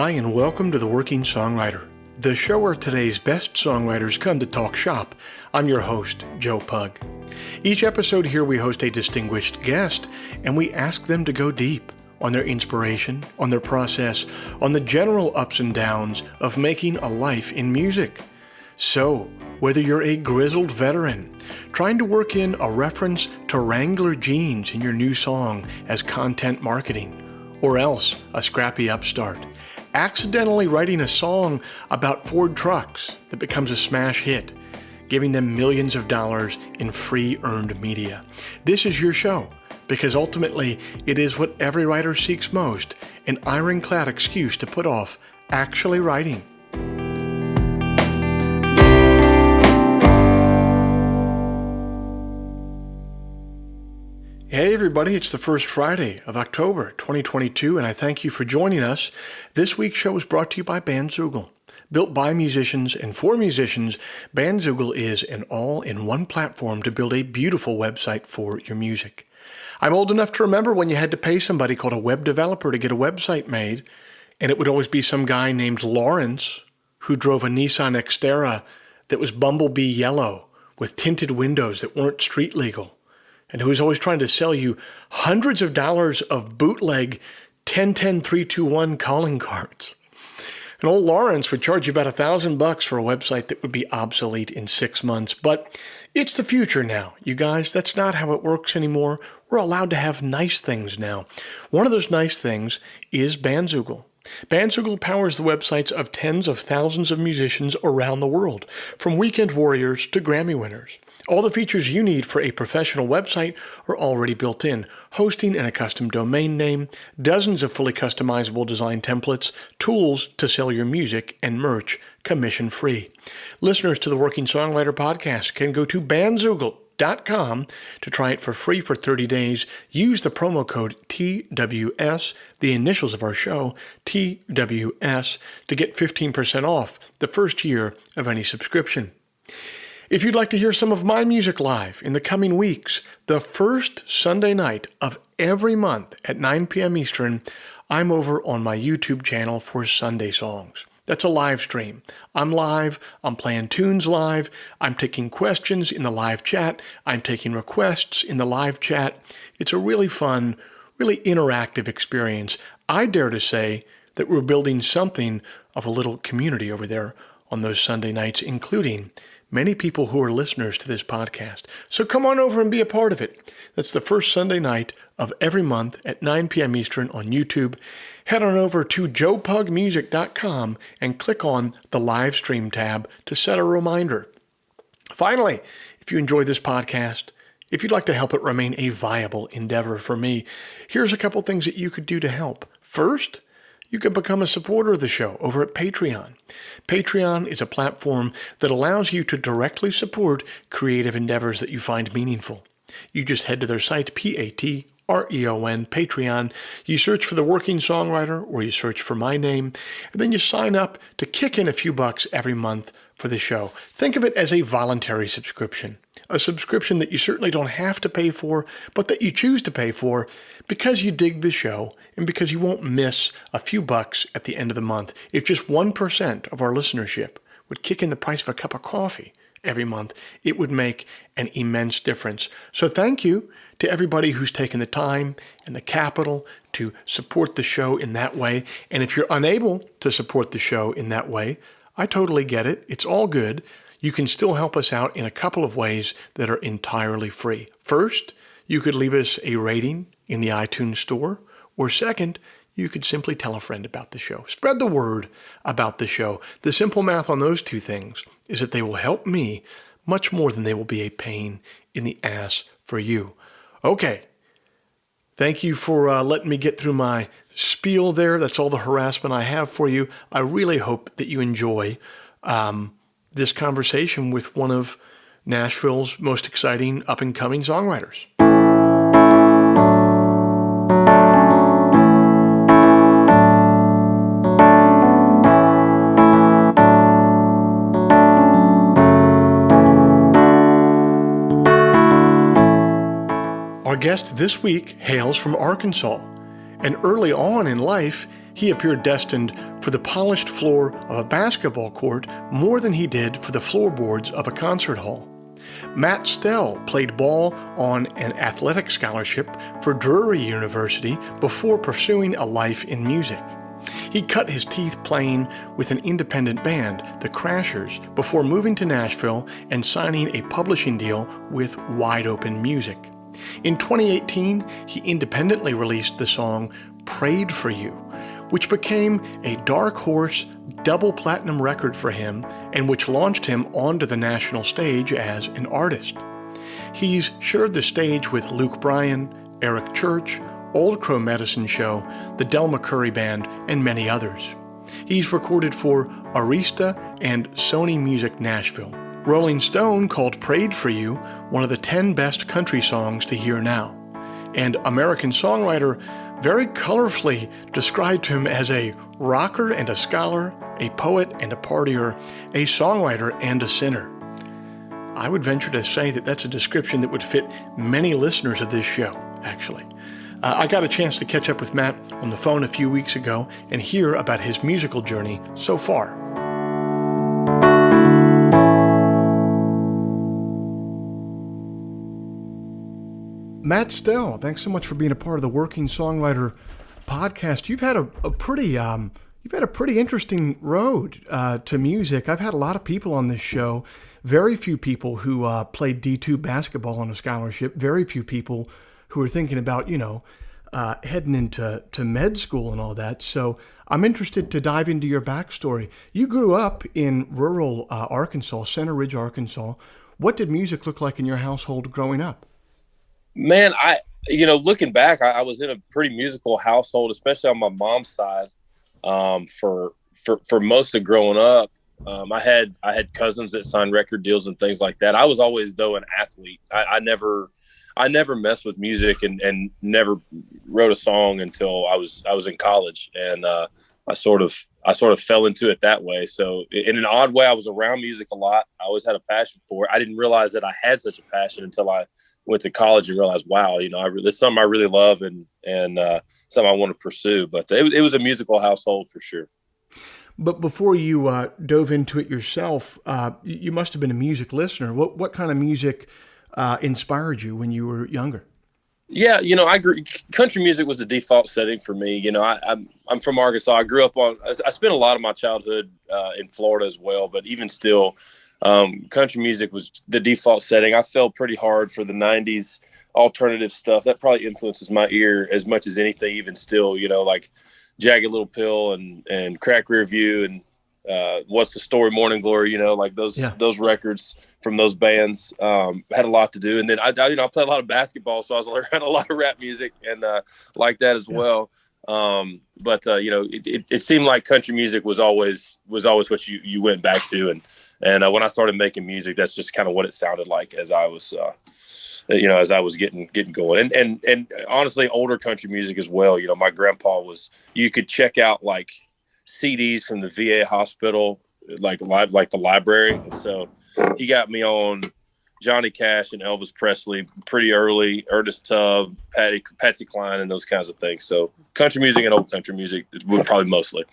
Hi, and welcome to The Working Songwriter, the show where today's best songwriters come to talk shop. I'm your host, Joe Pug. Each episode here we host a distinguished guest, and we ask them to go deep on their inspiration, on their process, on the general ups and downs of making a life in music. So, whether you're a grizzled veteran, trying to work in a reference to Wrangler jeans in your new song as content marketing, or else a scrappy upstart, accidentally writing a song about Ford trucks that becomes a smash hit, giving them millions of dollars in free earned media. This is your show, because ultimately it is what every writer seeks most, an ironclad excuse to put off actually writing. Hey everybody, it's the first Friday of October 2022, and I thank you for joining us. This week's show is brought to you by Bandzoogle. Built by musicians and for musicians, Bandzoogle is an all-in-one platform to build a beautiful website for your music. I'm old enough to remember when you had to pay somebody called a web developer to get a website made, and it would always be some guy named Lawrence who drove a Nissan Xterra that was bumblebee yellow with tinted windows that weren't street legal, and who was always trying to sell you hundreds of dollars of bootleg 10-10-321 calling cards. And old Lawrence would charge you about $1,000 for a website that would be obsolete in 6 months. But it's the future now, you guys. That's not how it works anymore. We're allowed to have nice things now. One of those nice things is Bandzoogle. Bandzoogle powers the websites of tens of thousands of musicians around the world, from weekend warriors to Grammy winners. All the features you need for a professional website are already built in. Hosting and a custom domain name, dozens of fully customizable design templates, tools to sell your music, and merch commission-free. Listeners to the Working Songwriter podcast can go to bandzoogle.com to try it for free for 30 days. Use the promo code TWS, the initials of our show, TWS, to get 15% off the first year of any subscription. If you'd like to hear some of my music live in the coming weeks, the first Sunday night of every month at 9 p.m. Eastern, I'm over on my YouTube channel for Sunday Songs. That's a live stream. I'm live, I'm playing tunes live, I'm taking questions in the live chat, I'm taking requests in the live chat. It's a really fun, really interactive experience. I dare to say that we're building something of a little community over there on those Sunday nights, including many people who are listeners to this podcast. So come on over and be a part of it. That's the first Sunday night of every month at 9 p.m. Eastern on YouTube. Head on over to joepugmusic.com and click on the live stream tab to set a reminder. Finally, if you enjoy this podcast, if you'd like to help it remain a viable endeavor for me, here's a couple things that you could do to help. First, you can become a supporter of the show over at Patreon. Patreon is a platform that allows you to directly support creative endeavors that you find meaningful. You just head to their site, Patreon, Patreon. You search for The Working Songwriter, or you search for my name, and then you sign up to kick in a few bucks every month for the show. Think of it as a voluntary subscription, a subscription that you certainly don't have to pay for, but that you choose to pay for because you dig the show and because you won't miss a few bucks at the end of the month. If just 1% of our listenership would kick in the price of a cup of coffee every month, it would make an immense difference. So thank you to everybody who's taken the time and the capital to support the show in that way. And if you're unable to support the show in that way, I totally get it. It's all good. You can still help us out in a couple of ways that are entirely free. First, you could leave us a rating in the iTunes store. Or second, you could simply tell a friend about the show. Spread the word about the show. The simple math on those two things is that they will help me much more than they will be a pain in the ass for you. Okay. Thank you for letting me get through my spiel there. That's all the harassment I have for you. I really hope that you enjoy this conversation with one of Nashville's most exciting up-and-coming songwriters. Our guest this week hails from Arkansas, and early on in life, He appeared destined for the polished floor of a basketball court more than he did for the floorboards of a concert hall. Matt Stell played ball on an athletic scholarship for Drury University before pursuing a life in music. He cut his teeth playing with an independent band, the Crashers, before moving to Nashville and signing a publishing deal with Wide Open Music. In 2018, he independently released the song Prayed for You, which became a dark horse double platinum record for him and which launched him onto the national stage as an artist. He's shared the stage with Luke Bryan, Eric Church, Old Crow Medicine Show, the Del McCoury Band, and many others. He's recorded for Arista and Sony Music Nashville. Rolling Stone called Prayed for You one of the 10 best country songs to hear now. And American Songwriter very colorfully described him as a rocker and a scholar, a poet and a partier, a songwriter and a sinner. I would venture to say that that's a description that would fit many listeners of this show, actually. I got a chance to catch up with Matt on the phone a few weeks ago and hear about his musical journey so far. Matt Stell, thanks so much for being a part of the Working Songwriter podcast. You've had a pretty interesting road to music. I've had a lot of people on this show. Very few people who played D2 basketball on a scholarship. Very few people who are thinking about, heading into med school and all that. So I'm interested to dive into your backstory. You grew up in rural Arkansas, Center Ridge, Arkansas. What did music look like in your household growing up? Man, looking back, I was in a pretty musical household, especially on my mom's side. For most of growing up, I had cousins that signed record deals and things like that. I was always, though, an athlete. I never messed with music and never wrote a song until I was in college, and I sort of fell into it that way. So in an odd way, I was around music a lot. I always had a passion for it. I didn't realize that I had such a passion until I went to college and realized, wow, it's something I really love and something I want to pursue. But it was a musical household for sure. But before you dove into it yourself, you must have been a music listener. What kind of music inspired you when you were younger? Yeah, country music was the default setting for me. I'm from Arkansas. I grew up I spent a lot of my childhood in Florida as well, but even still, country music was the default setting. I fell pretty hard for the 90s alternative stuff. That probably influences my ear as much as anything, even still, like Jagged Little Pill and Crack Rear View and What's the Story, Morning Glory, like those records from those bands had a lot to do. And then I played a lot of basketball, so I was around a lot of rap music and like that as well. But it seemed like country music was always what you went back to. And when I started making music, that's just kind of what it sounded like as I was getting going. And honestly, older country music as well. My grandpa you could check out like CDs from the VA hospital, like the library. And so he got me on Johnny Cash and Elvis Presley pretty early, Ernest Tubb, Patsy Cline, and those kinds of things. So country music and old country music probably mostly.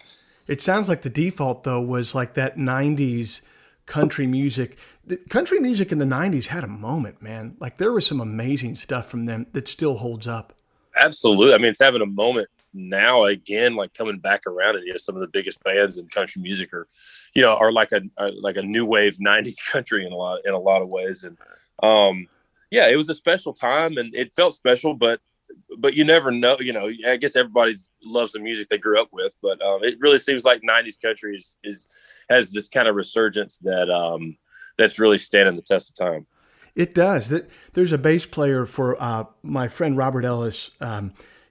It sounds like the default, though, was like that 90s country music. The country music in the 90s had a moment, man. Like there was some amazing stuff from them that still holds up. Absolutely. I mean, it's having a moment now again, like coming back around. And some of the biggest bands in country music are like a new wave 90s country in a lot of ways. And it was a special time and it felt special, but you never know. I guess everybody loves the music they grew up with, but it really seems like 90s country has this kind of resurgence that's really standing the test of time. It does. There's a bass player for my friend Robert Ellis.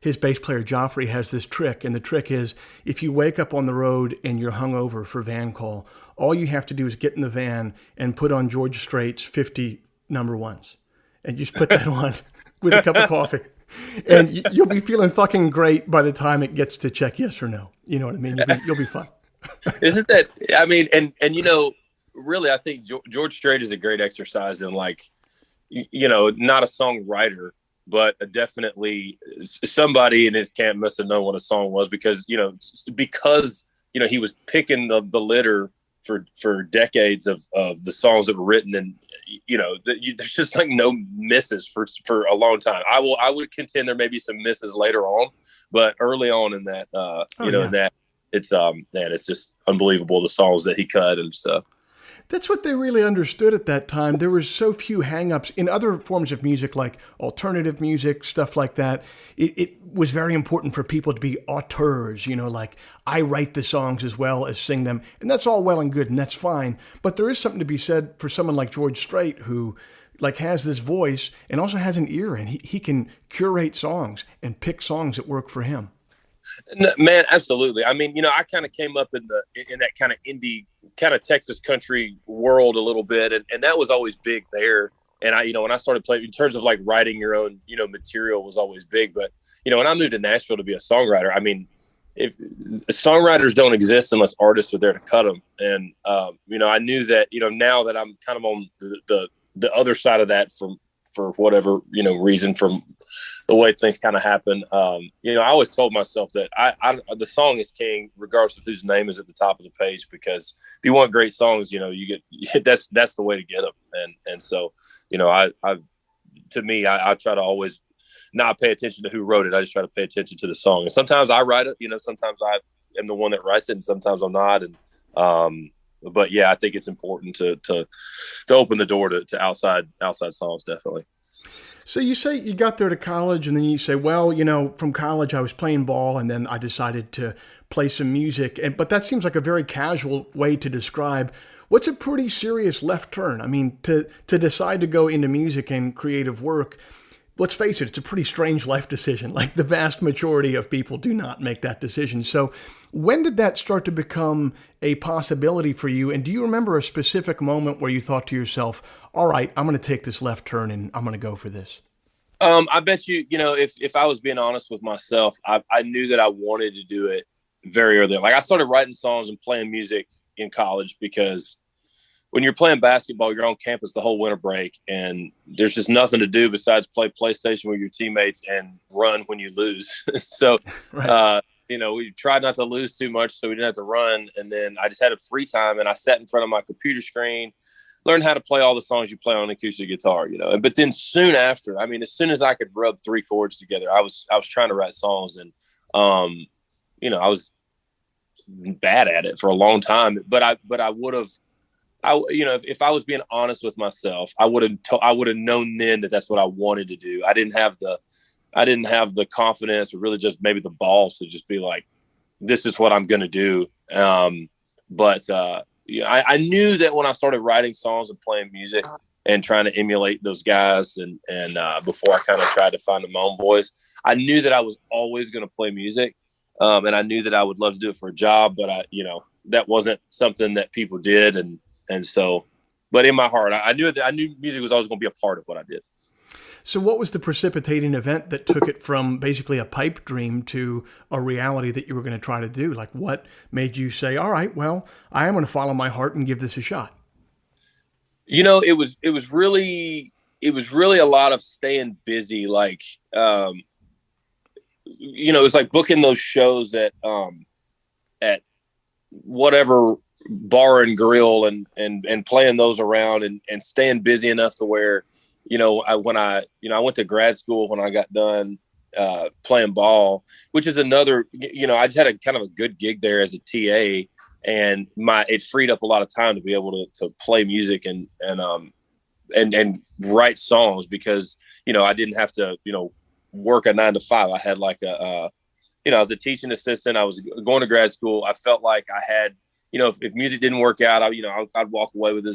His bass player Joffrey has this trick, and the trick is if you wake up on the road and you're hungover for van call, all you have to do is get in the van and put on George Strait's 50 number ones, and just put that on with a cup of coffee, and you'll be feeling fucking great by the time it gets to check yes or no. You know what I mean? You'll be fine. Isn't that? I mean, and really, I think George Strait is a great exercise in not a songwriter, but definitely somebody in his camp must have known what a song was because he was picking the litter for decades of the songs that were written, and there's just like no misses for a long time. I would contend there may be some misses later on, but early on in that in that it's it's just unbelievable the songs that he cut and stuff. That's what they really understood at that time. There were so few hang-ups in other forms of music, like alternative music, stuff like that. It was very important for people to be auteurs, like I write the songs as well as sing them. And that's all well and good, and that's fine. But there is something to be said for someone like George Strait, who has this voice and also has an ear, and he can curate songs and pick songs that work for him. No, man, absolutely. I mean, I kind of came up in that kind of indie, kind of Texas country world a little bit, and that was always big there. And when I started playing, in terms of like writing your own, material was always big. But when I moved to Nashville to be a songwriter, I mean, if songwriters don't exist unless artists are there to cut them. And I knew that now that I'm kind of on the other side of that for whatever reason from the way things kind of happen. I always told myself that the song is king, regardless of whose name is at the top of the page, because if you want great songs, you get that's the way to get them. And so, I try to always not pay attention to who wrote it. I just try to pay attention to the song. And sometimes I write it, sometimes I am the one that writes it and sometimes I'm not. And, but yeah, I think it's important to open the door to outside songs. Definitely. So you say you got there to college, and then you say, well, from college I was playing ball, and then I decided to play some music. But that seems like a very casual way to describe what's a pretty serious left turn. I mean, to decide to go into music and creative work, let's face it, it's a pretty strange life decision. Like the vast majority of people do not make that decision. So when did that start to become a possibility for you? And do you remember a specific moment where you thought to yourself, all right, I'm going to take this left turn and I'm going to go for this? I bet if I was being honest with myself, I knew that I wanted to do it very early. Like I started writing songs and playing music in college because when you're playing basketball, you're on campus the whole winter break and there's just nothing to do besides play PlayStation with your teammates and run when you lose. So, right. We tried not to lose too much so we didn't have to run. And then I just had a free time and I sat in front of my computer screen, learned how to play all the songs you play on acoustic guitar, but then soon after, I mean, as soon as I could rub three chords together, I was trying to write songs and, I was bad at it for a long time, but I would have, if I was being honest with myself, I would have known then that that's what I wanted to do. I didn't have the confidence or really just maybe the balls to just be like, this is what I'm going to do. But I knew that when I started writing songs and playing music and trying to emulate those guys and before I kind of tried to find my own voice, I knew that I was always going to play music. And I knew that I would love to do it for a job, but that wasn't something that people did. And so, but in my heart, I knew music was always going to be a part of what I did. So what was the precipitating event that took it from basically a pipe dream to a reality that you were going to try to do? Like what made you say, all right, well, I am going to follow my heart and give this a shot? It was really a lot of staying busy. Like, it was like booking those shows at whatever bar and grill and playing those around and staying busy enough to where, I went to grad school when I got done playing ball, which is another, I just had a kind of a good gig there as a TA and it freed up a lot of time to be able to play music and write songs because, I didn't have to, work a 9 to 5. I had like I was a teaching assistant. I was going to grad school. I felt like I had, if music didn't work out, I'd walk away with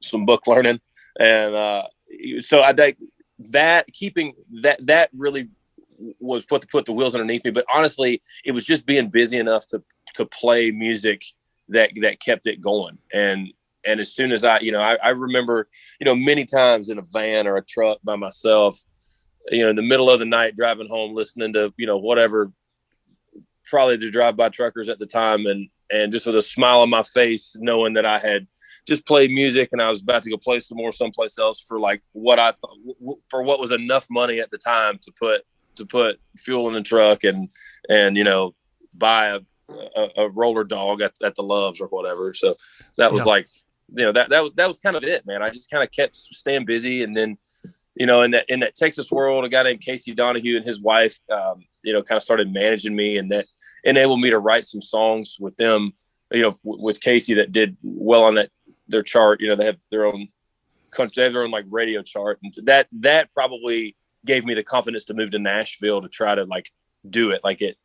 some book learning. And so I think that keeping that really was what to put the wheels underneath me. But honestly, it was just being busy enough to play music that kept it going. And as soon as I remember, many times in a van or a truck by myself, in the middle of the night driving home, listening to, whatever, probably the drive-by truckers at the time. And just with a smile on my face, knowing that I had just played music, and I was about to go play some more someplace else for like what I thought for what was enough money at the time to put fuel in the truck and buy a roller dog at the Loves or whatever. So that was like, that was kind of it, man. I just kind of kept staying busy. And then, in that Texas world, a guy named Casey Donahue and his wife, kind of started managing me, and that enabled me to write some songs with them, with Casey that did well on their chart. They have their own country, they have their own like radio chart. And that probably gave me the confidence to move to Nashville to try to like do it like it,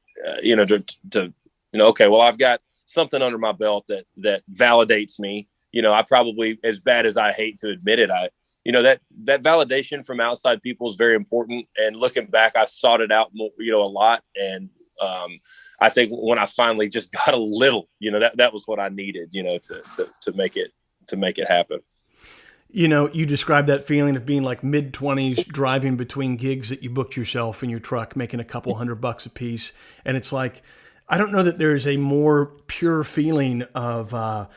okay, well, I've got something under my belt that validates me. I probably, as bad as I hate to admit it, that validation from outside people is very important. And looking back, I sought it out more, a lot. And I think when I finally just got a little, that was what I needed, to make it happen. You described that feeling of being like mid-20s, driving between gigs that you booked yourself in your truck, making a couple $100 a piece. And it's like, I don't know that there's a more pure feeling of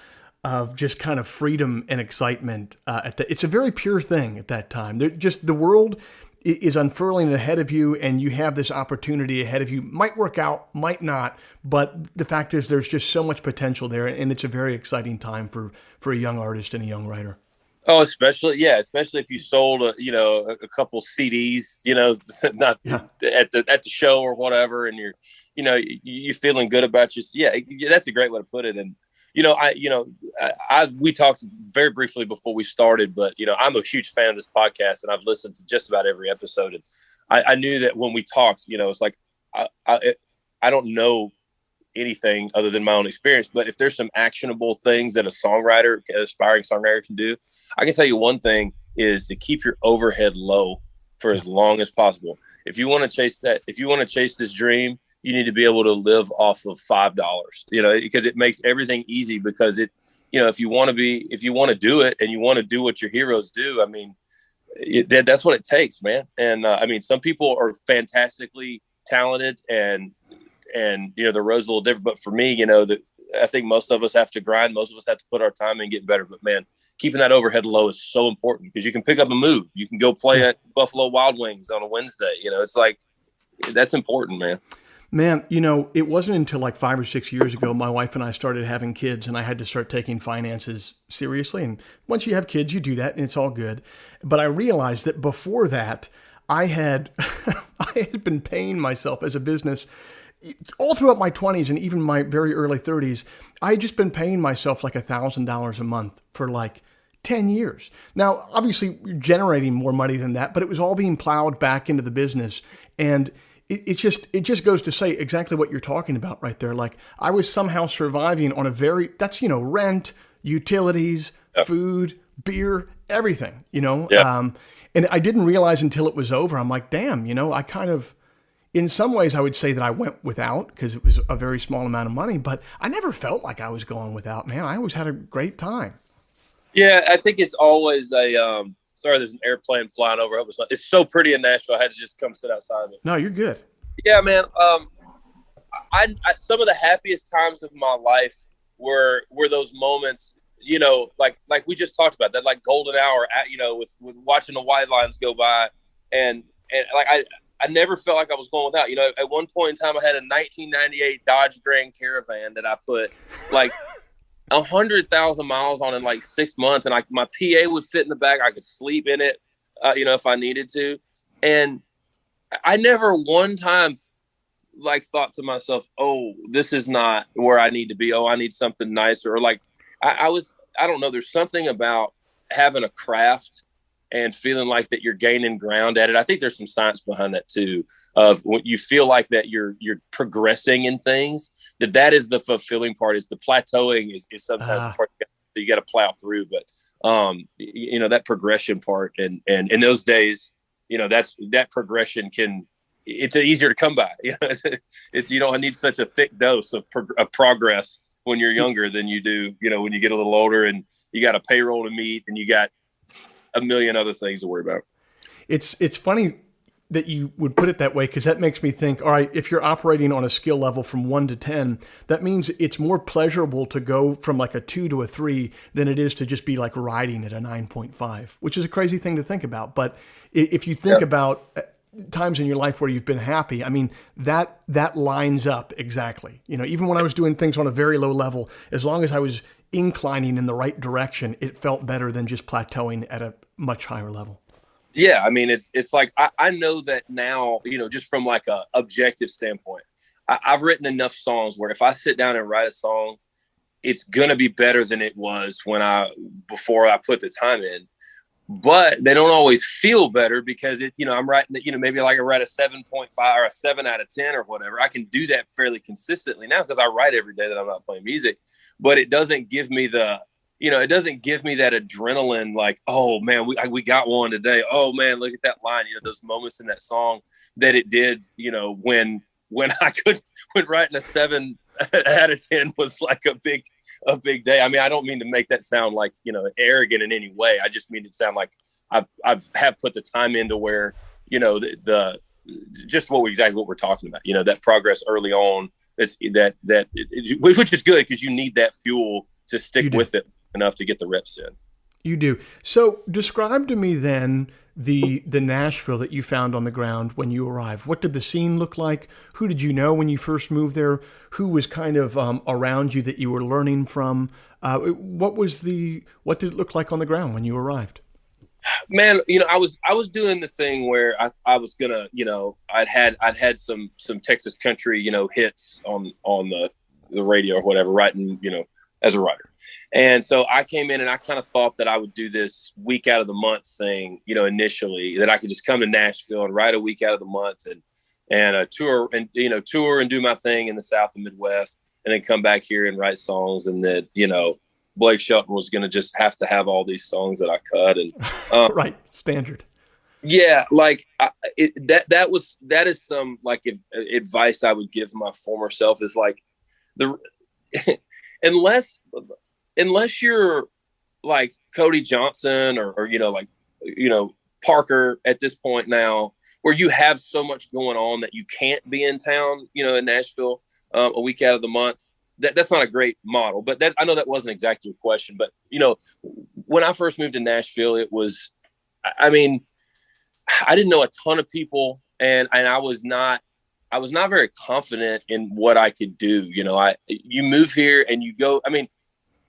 just kind of freedom and excitement. It's a very pure thing at that time. The world is unfurling ahead of you, and you have this opportunity ahead of you. Might work out, might not, but the fact is there's just so much potential there, and it's a very exciting time for a young artist and a young writer. Oh, especially if you sold a couple CDs, not at the show or whatever, and you're feeling good about that's a great way to put it. And we talked very briefly before we started, but I'm a huge fan of this podcast, and I've listened to just about every episode. And I knew that when we talked, it's like I don't know anything other than my own experience, but if there's some actionable things that an aspiring songwriter can do, I can tell you one thing is to keep your overhead low for as long as possible. If you want to chase this dream, you need to be able to live off of $5, because it makes everything easy. Because if you want to do it and you want to do what your heroes do, I mean, that's what it takes, man. And some people are fantastically talented, and the road's a little different. But for me, I think most of us have to grind. Most of us have to put our time in and get better. But man, keeping that overhead low is so important, because you can pick up a move. You can go play at Buffalo Wild Wings on a Wednesday. It's like, that's important, man. Man, it wasn't until like 5 or 6 years ago, my wife and I started having kids, and I had to start taking finances seriously. And once you have kids, you do that, and it's all good. But I realized that before that, I had been paying myself as a business all throughout my 20s and even my very early 30s. I had just been paying myself like $1,000 a month for like 10 years. Now, obviously, you're generating more money than that, but it was all being plowed back into the business. And it just goes to say exactly what you're talking about right there. Like, I was somehow surviving on that's, rent, utilities, food, beer, everything, and I didn't realize until it was over. I'm like, damn, I kind of, in some ways I would say that I went without because it was a very small amount of money, but I never felt like I was going without, man. I always had a great time. Yeah. I think it's always sorry, there's an airplane flying over. It's so pretty in Nashville. I had to just come sit outside of it. No, you're good. Yeah, man. I some of the happiest times of my life were those moments, like we just talked about, that like golden hour with watching the white lines go by, and like I never felt like I was going without. At one point in time, I had a 1998 Dodge Grand Caravan that I put like 100,000 miles on in like 6 months, and my PA would fit in the back. I could sleep in it, if I needed to. And I never one time like thought to myself, "Oh, this is not where I need to be. Oh, I need something nicer." Or like I don't know. There's something about having a craft and feeling like that you're gaining ground at it. I think there's some science behind that too. Of when you feel like that you're progressing in things, that is the fulfilling part. Is the plateauing is sometimes the part that you got to plow through. But that progression part, and in those days, that progression it's easier to come by. It's you don't need such a thick dose of progress when you're younger than you do, when you get a little older and you got a payroll to meet and you got a million other things to worry about. It's funny that you would put it that way, because that makes me think, all right, if you're operating on a skill level from 1 to 10, that means it's more pleasurable to go from like a 2 to a 3 than it is to just be like riding at a 9.5, which is a crazy thing to think about. But if you think about times in your life where you've been happy, I mean, that lines up exactly. You know, even when I was doing things on a very low level, as long as I was inclining in the right direction, it felt better than just plateauing at a much higher level. Yeah, I mean, it's like I know that now, you know, just from like a objective standpoint, I've written enough songs where if I sit down and write a song, it's gonna be better than it was before I put the time in. But they don't always feel better because I'm writing, maybe like I write a 7.5 or a 7 out of 10 or whatever. I can do that fairly consistently now because I write every day that I'm not playing music. But it doesn't give me that adrenaline like, oh man, we got one today. Oh man, look at that line. Those moments in that song that it did, when writing a 7 out of 10 was like a big day. I mean, I don't mean to make that sound like, arrogant in any way. I just mean to sound like I've put the time into where, just exactly what we're talking about, that progress early on, which is good because you need that fuel to stick with it enough to get the reps in. You do. So describe to me then the Nashville that you found on the ground when you arrived. What did the scene look like? Who did you know when you first moved there? Who was kind of around you that you were learning from? What did it look like on the ground when you arrived? Man, I was doing the thing where I was gonna, I'd had some Texas country, hits on the radio or whatever, writing, as a writer. And so I came in and I kind of thought that I would do this week out of the month thing, initially, that I could just come to Nashville and write a week out of the month and tour and do my thing in the South and Midwest, and then come back here and write songs. And that, Blake Shelton was going to just have to have all these songs that I cut. And right. Standard. Yeah. Like that is some like advice I would give my former self is like unless you're like Cody Johnson or Parker at this point now, where you have so much going on that you can't be in town, in Nashville a week out of the month. That's not a great model, but I know that wasn't exactly your question. But, when I first moved to Nashville, it was, I mean, I didn't know a ton of people, and I was not very confident in what I could do. You move here and you go, I mean,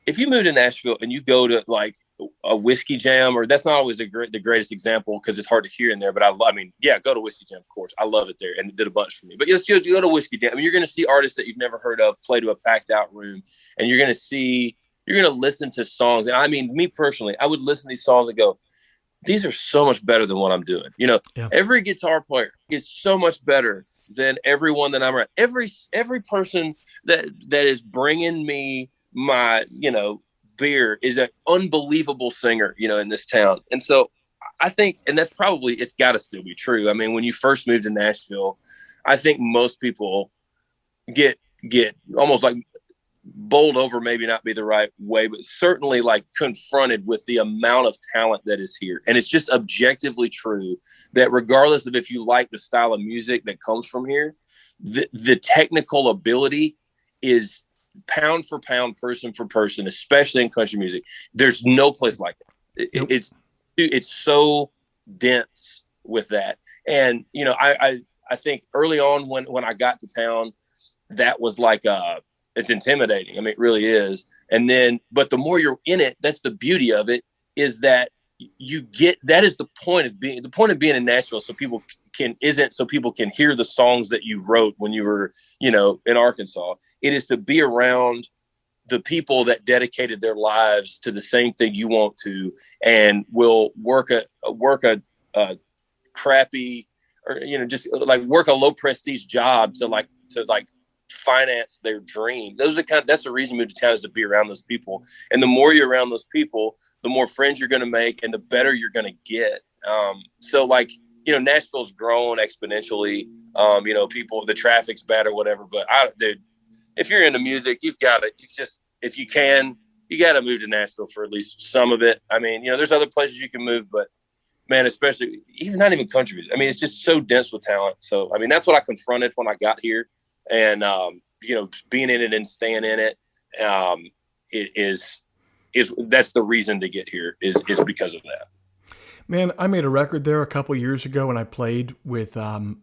if you move to Nashville and you go to like a whiskey jam, or that's not always the greatest example because it's hard to hear in there, but go to whiskey jam, of course. I love it there, and it did a bunch for me. But you go to whiskey jam, I mean, you're going to see artists that you've never heard of play to a packed out room, and you're going to listen to songs. And I mean, me personally, I would listen to these songs and go, these are so much better than what I'm doing. Every guitar player is so much better than everyone that I'm around. Every person that is bringing me my, beer is an unbelievable singer, in this town. And so I think, and that's probably, it's got to still be true. I mean, when you first moved to Nashville, I think most people get almost like bowled over, maybe not be the right way, but certainly like confronted with the amount of talent that is here. And it's just objectively true that regardless of if you like the style of music that comes from here, the technical ability is pound for pound, person for person, especially in country music. There's no place like it. It's so dense with that. And, I think early on when I got to town, that was like, it's intimidating. I mean, it really is. And then, but the more you're in it, that's the beauty of it, is that that is the point of being in Nashville. So people can hear the songs that you wrote when you were, in Arkansas. It is to be around the people that dedicated their lives to the same thing you want to, and will work a crappy, or, just like work a low prestige job to finance their dream. That's the reason you move to town, is to be around those people. And the more you're around those people, the more friends you're going to make and the better you're going to get. So Nashville's grown exponentially. The traffic's bad or whatever, but if you're into music, if you can, you got to move to Nashville for at least some of it. I mean, there's other places you can move, but man, especially even not even country music. I mean, it's just so dense with talent. So, I mean, that's what I confronted when I got here, and you know, being in it and staying in it, it is that's the reason to get here is because of that. Man, I made a record there a couple years ago, and I played with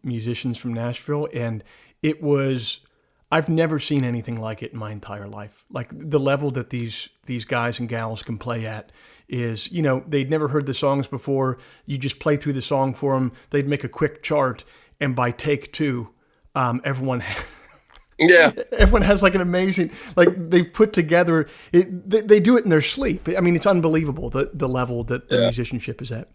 musicians from Nashville, and it was, I've never seen anything like it in my entire life. Like the level that these guys and gals can play at is, you know, they'd never heard the songs before. You just play through the song for them. They'd make a quick chart, and by take two, everyone Yeah, everyone has like an amazing, like they've put together it. They do it in their sleep. I mean, it's unbelievable the level that the musicianship is at.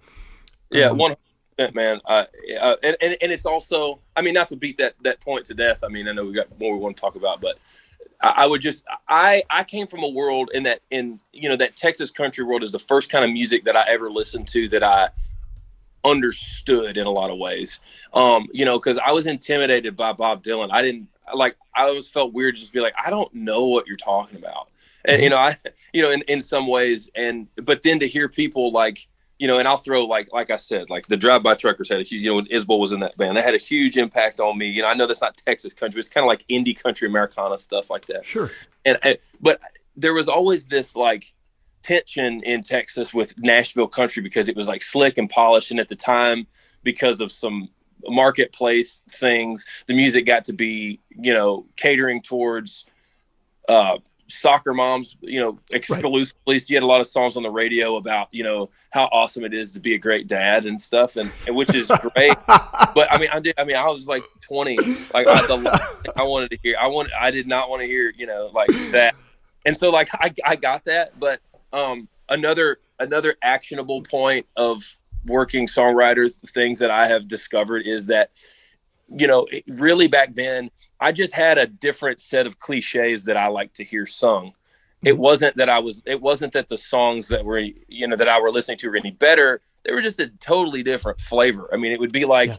Yeah, 100%, man. And it's also, I mean, not to beat that point to death. I mean, I know we got more we want to talk about, but I would just, I came from a world in you know, that Texas country world is the first kind of music that I ever listened to that I understood in a lot of ways. You know, because I was intimidated by Bob Dylan. I always felt weird just to be like, I don't know what you're talking about. And, you know, in some ways, but then to hear people like, you know, and I'll throw like I said, like the Drive-By Truckers had a huge, you know, when Isbell was in that band, they had a huge impact on me. You know, I know that's not Texas country, it's kind of like indie country Americana stuff like that. Sure. But there was always this like tension in Texas with Nashville country because it was like slick and polished. And at the time, because of some marketplace things, the music got to be, you know, catering towards soccer moms, you know, exclusively. Right. So you had a lot of songs on the radio about, you know, how awesome it is to be a great dad and stuff, and which is great. But I mean, I was like 20, like I wanted to hear, I did not want to hear, you know, like that. And so like I got that, but another actionable point of working songwriter things that I have discovered is that, you know, really back then I just had a different set of cliches that I like to hear sung. It wasn't that the songs that were, you know, that I were listening to were any better. They were just a totally different flavor. I mean, it would be like,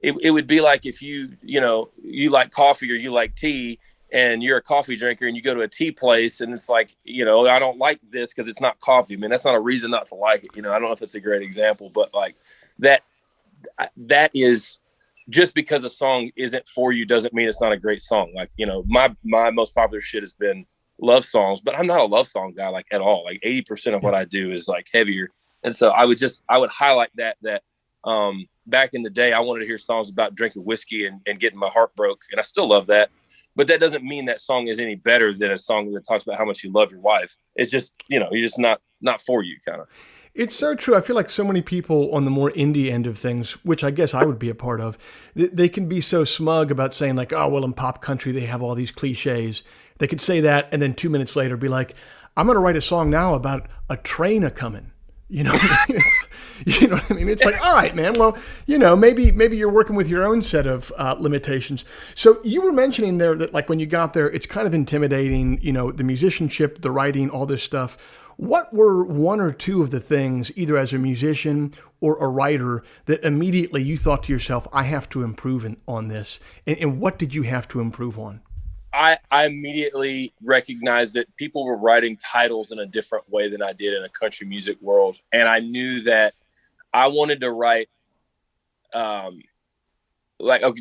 it would be like if you know, you like coffee or you like tea and you're a coffee drinker and you go to a tea place and it's like, you know, I don't like this because it's not coffee. I mean, that's not a reason not to like it. You know, I don't know if it's a great example, but like that is, just because a song isn't for you doesn't mean it's not a great song. Like, you know, my most popular shit has been love songs, but I'm not a love song guy, like at all. Like 80% of what I do is like heavier. And so I would highlight that back in the day, I wanted to hear songs about drinking whiskey and getting my heart broke. And I still love that. But that doesn't mean that song is any better than a song that talks about how much you love your wife. It's just, you know, you're just not for you kind of. It's so true. I feel like so many people on the more indie end of things, which I guess I would be a part of, they can be so smug about saying like, oh, well, in pop country, they have all these cliches. They could say that and then 2 minutes later be like, I'm going to write a song now about a train a-coming. You know, you know what I mean? It's like, all right, man. Well, you know, maybe you're working with your own set of limitations. So you were mentioning there that like when you got there, it's kind of intimidating, you know, the musicianship, the writing, all this stuff. What were one or two of the things, either as a musician or a writer, that immediately you thought to yourself, I have to improve on this? And what did you have to improve on? I immediately recognized that people were writing titles in a different way than I did in a country music world. And I knew that I wanted to write,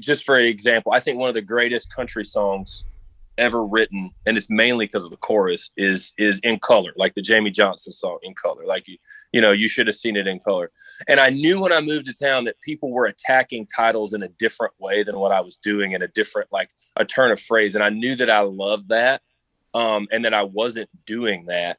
just for example, I think one of the greatest country songs ever written, and it's mainly because of the chorus, is In Color, like the Jamie Johnson song In Color. Like, you know, you should have seen it in color. And I knew when I moved to town that people were attacking titles in a different way than what I was doing, in a different, like a turn of phrase. And I knew that I loved that, and that I wasn't doing that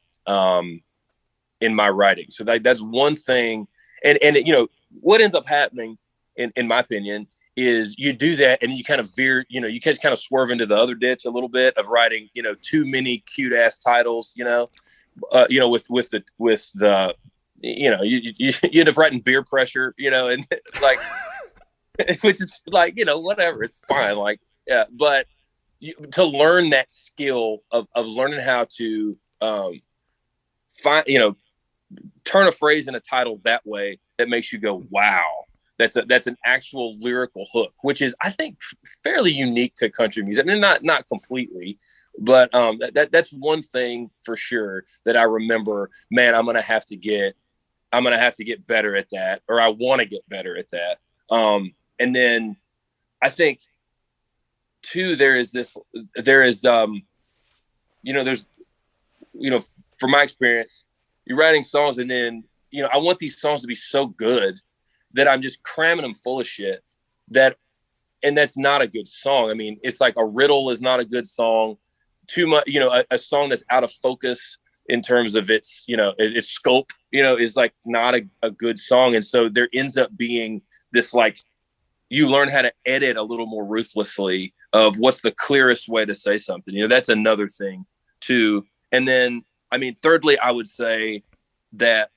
in my writing. So that's one thing. And you know, what ends up happening, in my opinion, is you do that and you kind of veer, you know, you can kind of swerve into the other ditch a little bit of writing, you know, too many cute ass titles, you know, with the, you know, you end up writing Beer Pressure, you know, and like, which is like, you know, whatever, it's fine. Like, yeah, but to learn that skill of learning how to find, you know, turn a phrase in a title that way, that makes you go, wow. That's an actual lyrical hook, which is, I think, fairly unique to country music. I mean, not completely, but that's one thing for sure that I remember. Man, I'm gonna have to get I'm going to have to get better at that, or I want to get better at that. And then I think too, there's, from my experience, you're writing songs and then, I want these songs to be so good that I'm just cramming them full of shit and that's not a good song. I mean, it's like a riddle is not a good song. Too much, a song that's out of focus in terms of its scope, is like not a good song. And so there ends up being this, like, you learn how to edit a little more ruthlessly of what's the clearest way to say something. That's another thing too. And then, I mean, thirdly, I would say that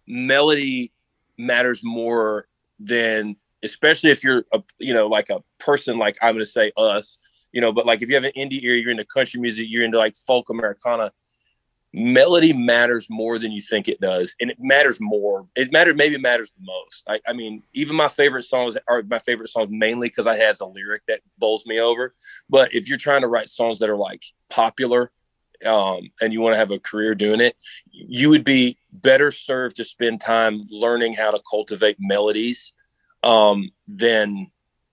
melody matters more than, especially if you're like a person, like I'm going to say us, but like if you have an indie ear, you're into country music, you're into like folk Americana, melody matters more than you think it does. And it matters more. Maybe it matters the most. I mean, even my favorite songs are my favorite songs mainly because I have a lyric that bowls me over. But if you're trying to write songs that are like popular, and you want to have a career doing it, you would be better served to spend time learning how to cultivate melodies, than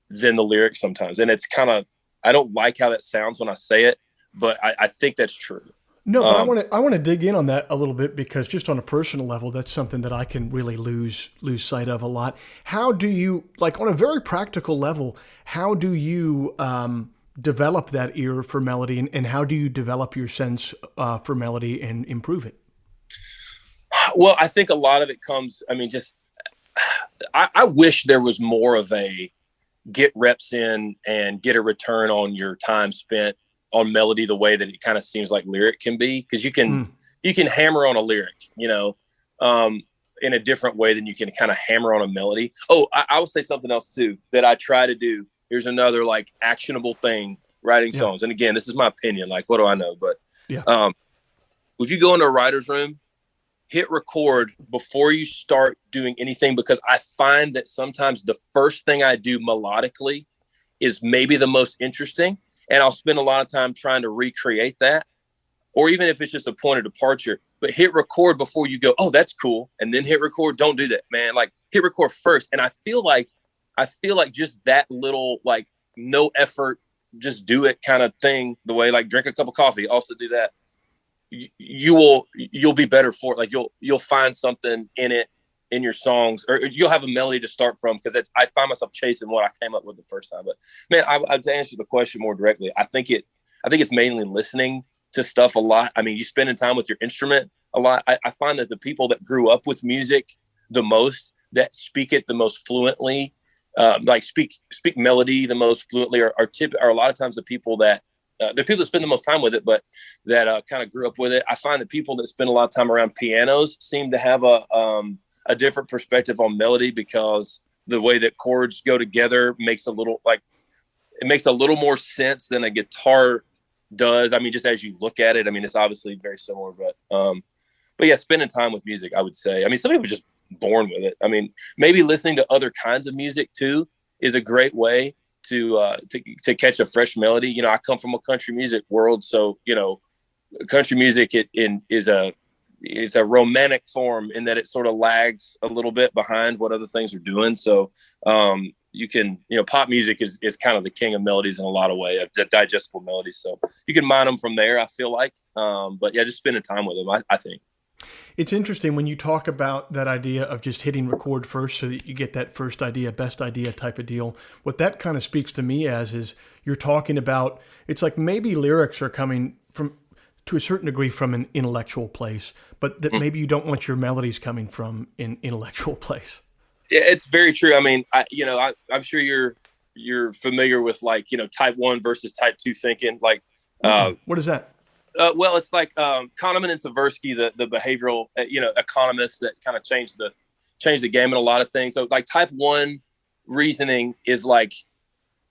the lyrics sometimes. And it's kind of, I don't like how that sounds when I say it, but I think that's true. No, but I want to dig in on that a little bit because just on a personal level, that's something that I can really lose sight of a lot. How do you, like on a very practical level, how do you develop that ear for melody, and how do you develop your sense for melody and improve it? Well, I think a lot of it comes, I mean, just, I wish there was more of a get reps in and get a return on your time spent on melody the way that it kind of seems like lyric can be. Cause you can hammer on a lyric, in a different way than you can kind of hammer on a melody. Oh, I will say something else too, that I try to do. Here's another like actionable thing, writing songs. And again, this is my opinion. Like, what do I know? But if you go into a writer's room, hit record before you start doing anything, because I find that sometimes the first thing I do melodically is maybe the most interesting. And I'll spend a lot of time trying to recreate that, or even if it's just a point of departure, but hit record before you go, oh, that's cool. And then hit record. Don't do that, man. Like, hit record first. And I feel like just that little, like, no effort, just do it kind of thing, the way like drink a cup of coffee, also do that. You'll be better for it. Like you'll find something in it, in your songs, or you'll have a melody to start from. Cause I find myself chasing what I came up with the first time. But man, to answer the question more directly, I think it's mainly listening to stuff a lot. I mean, you spending time with your instrument a lot. I find that the people that grew up with music the most, that speak it the most fluently, like speak melody the most fluently, are a lot of times the people that, the people that spend the most time with it, but that kind of grew up with it. I find that people that spend a lot of time around pianos seem to have a different perspective on melody, because the way that chords go together makes a little more sense than a guitar does. I mean, just as you look at it, I mean, it's obviously very similar, but yeah, spending time with music, I would say. I mean, some people are just born with it. I mean, maybe listening to other kinds of music too is a great way to catch a fresh melody. I come from a country music world, so country music it's a romantic form in that it sort of lags a little bit behind what other things are doing. So you can, pop music is kind of the king of melodies in a lot of ways, digestible melodies. So you can mine them from there, I feel like. But yeah, just spending time with them, I think. It's interesting when you talk about that idea of just hitting record first so that you get that first idea, best idea type of deal. What that kind of speaks to me as is you're talking about, it's like maybe lyrics are coming from, to a certain degree, from an intellectual place, but that maybe you don't want your melodies coming from an intellectual place. Yeah, it's very true. I mean, I'm sure you're familiar with like, type 1 versus type 2 thinking. Like, what is that? Well, it's like Kahneman and Tversky, the behavioral, economists that kind of changed the game in a lot of things. So like type 1 reasoning is like,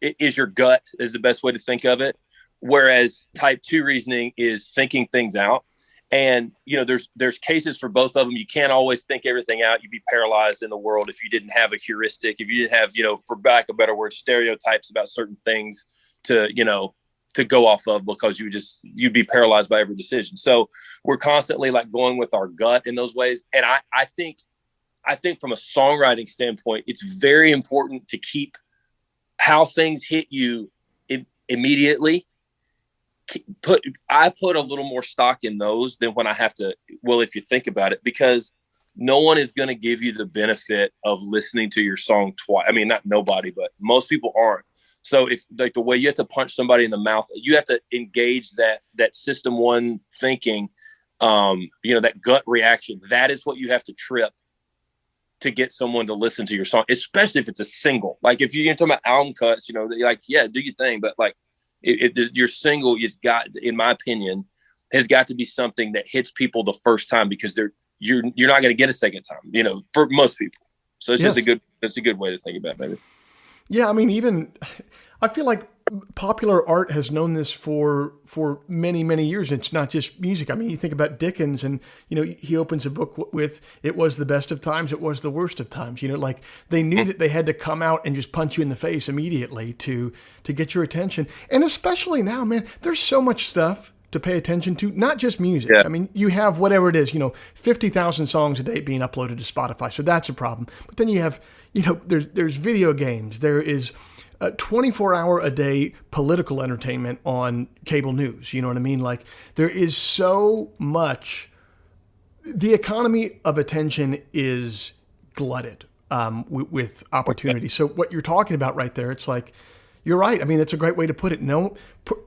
is your gut is the best way to think of it. Whereas type 2 reasoning is thinking things out. And, there's cases for both of them. You can't always think everything out. You'd be paralyzed in the world if you didn't have a heuristic, if you didn't have, for lack of a better word, stereotypes about certain things to go off of, because you'd be paralyzed by every decision. So we're constantly like going with our gut in those ways. And I think I think from a songwriting standpoint, it's very important to keep how things hit you immediately. I put a little more stock in those than when I have to. Well, if you think about it, because no one is going to give you the benefit of listening to your song twice. I mean, not nobody, but most people aren't. So if like the way you have to punch somebody in the mouth, you have to engage that system one thinking, that gut reaction. That is what you have to trip to get someone to listen to your song, especially if it's a single. Like if you're talking about album cuts, like, yeah, do your thing. But like your single is got, in my opinion, has got to be something that hits people the first time, because you're not going to get a second time, for most people. So it's just a good way to think about it, maybe. Yeah. I mean, I feel like popular art has known this for many, many years. It's not just music. I mean, you think about Dickens, and, he opens a book with, it was the best of times, it was the worst of times. Like they knew that they had to come out and just punch you in the face immediately to get your attention. And especially now, man, there's so much stuff to pay attention to, not just music. Yeah. I mean, you have whatever it is, 50,000 songs a day being uploaded to Spotify. So that's a problem. But then you have, there's video games. There is 24-hour a day political entertainment on cable news. You know what I mean? Like there is so much. The economy of attention is glutted with opportunity. So what you're talking about right there, it's like, you're right. I mean, that's a great way to put it. No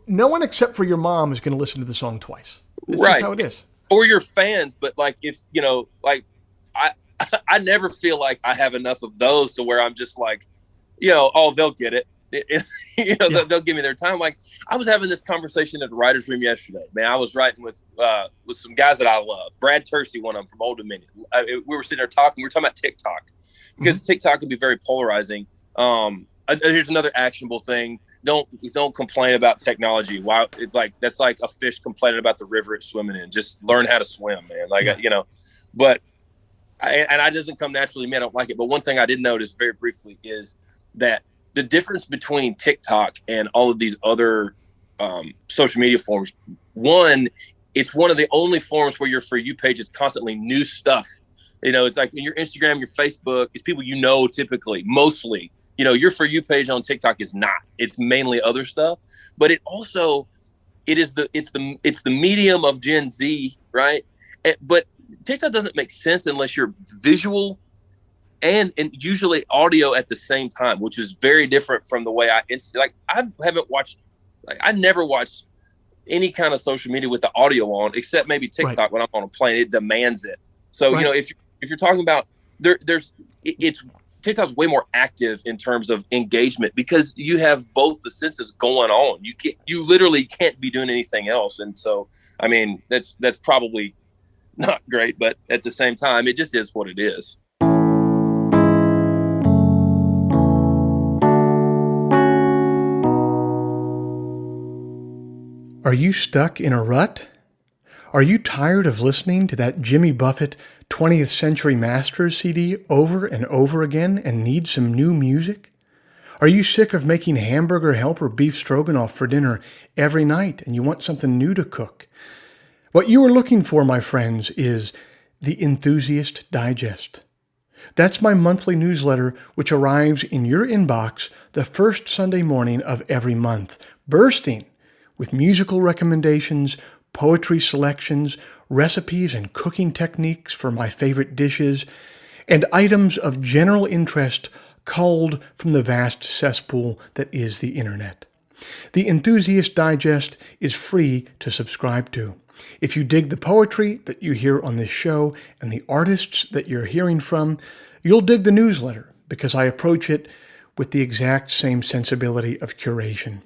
one except for your mom is going to listen to the song twice. It's right. just how it is. Or your fans. But like, if, like I never feel like I have enough of those to where I'm just like, they'll get it. They'll give me their time. Like I was having this conversation at the writer's room yesterday, man. I was writing with some guys that I love. Brad Tersey, one of them from Old Dominion. We were sitting there talking. We were talking about TikTok, because TikTok can be very polarizing. Here's another actionable thing. Don't complain about technology. Wow, it's like that's like a fish complaining about the river it's swimming in. Just learn how to swim, man. Like but I doesn't come naturally to me. I don't like it. But one thing I did notice very briefly is that the difference between TikTok and all of these other social media forms. One, it's one of the only forms where your For You page is constantly new stuff. It's like in your Instagram, your Facebook, it's people typically, mostly. Your For You page on TikTok is not. It's mainly other stuff. But it's the medium of Gen Z, right? But TikTok doesn't make sense unless you're visual and usually audio at the same time, which is very different from the way I never watched any kind of social media with the audio on, except maybe TikTok. Right. When I'm on a plane, it demands it. So, right. If you're talking about TikTok's way more active in terms of engagement, because you have both the senses going on. You literally can't be doing anything else. And so, I mean, that's probably not great, but at the same time, it just is what it is. Are you stuck in a rut? Are you tired of listening to that Jimmy Buffett 20th Century Masters CD over and over again and need some new music? Are you sick of making hamburger helper beef stroganoff for dinner every night and you want something new to cook? What you are looking for, my friends, is the Enthusiast Digest. That's my monthly newsletter, which arrives in your inbox the first Sunday morning of every month, bursting with musical recommendations, poetry selections, recipes and cooking techniques for my favorite dishes, and items of general interest culled from the vast cesspool that is the internet. The Enthusiast Digest is free to subscribe to. If you dig the poetry that you hear on this show and the artists that you're hearing from, you'll dig the newsletter, because I approach it with the exact same sensibility of curation.